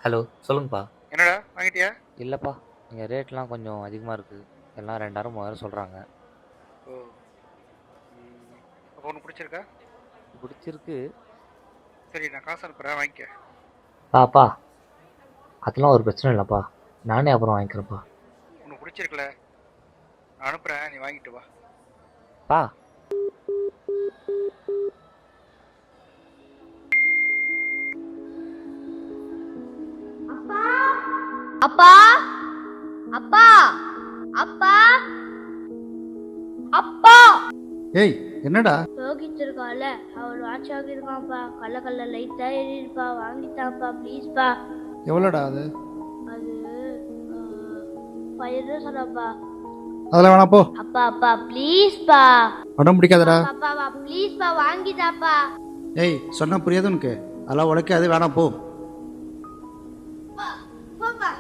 Hello சொல்லுங்கப்பா. என்னடா வாங்கிட்டியா? இல்லைப்பா, இங்கே ரேட்லாம் கொஞ்சம் அதிகமாக இருக்குது. எல்லாம் 2000 சொல்கிறாங்க. ஓ. அப்போ ஒன்று பிடிச்சிருக்கா? பிடிச்சிருக்கு. சரி, நான் காசு அனுப்புகிறேன், வாங்கிக்க. பாப்பா, அதெல்லாம் ஒரு பிரச்சனை இல்லைப்பா. நானே அப்புறம் வாங்கிக்கிறேன்ப்பா. உனக்கு பிடிச்சிருக்கல, நான் அனுப்புகிறேன், நீ வாங்கிட்டு வா. பா. அப்பா அப்பா அப்பா அப்பா ஏய் என்னடா? யோகித் இருக்கால, அவர் வாட்ச் ஆகிருக்கான்ப்பா. கல்ல கல்ல லைட்டா ஏறிருப்பா, வாங்கிட்டான்ப்பா ப்ளீஸ்ப்பா. எவ்வளோடா அது? அது 5 சொன்னப்பா. அதில் வேணா போ. அப்பா அப்பா ப்ளீஸ்ப்பா. உடம்பு பிடிக்காதடா. அப்பா ப்ளீஸ்ப்பா வாங்கிட்டாப்பா. ஏய் சொன்னா புரியாது உனக்கு? அதெல்லாம் உழைக்காது, வேணாம் போ. போப்பா.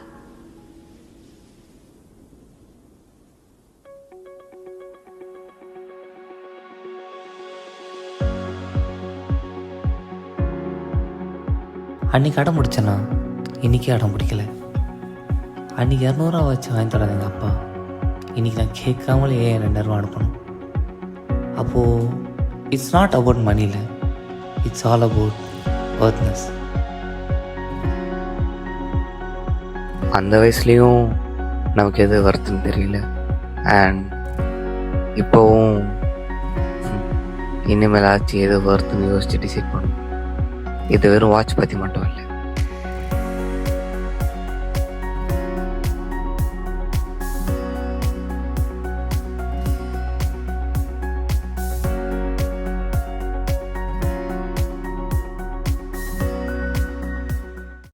அன்றைக்கி அடம் முடிச்சேண்ணா, இன்றைக்கி அடம் பிடிக்கல. அன்றைக்கி 200 வச்சு வாங்கி தராது எங்கள் அப்பா. இன்றைக்கி நான் கேட்காமலே ஏன் 2000 அனுப்பணும்? அப்போது இட்ஸ் நாட் அபவுட் மணியில், இட்ஸ் ஆல் அபவுட் ஒர்த்னஸ். அந்த வயசுலேயும் நமக்கு எது வருதுன்னு தெரியல. அண்ட் இப்போவும் இனிமேலாச்சும் எது வருதுன்னு யோசிச்சு டிசைட் பண்ணணும். இது வெறும் வாட்ச் பற்றி மட்டும் இல்லை.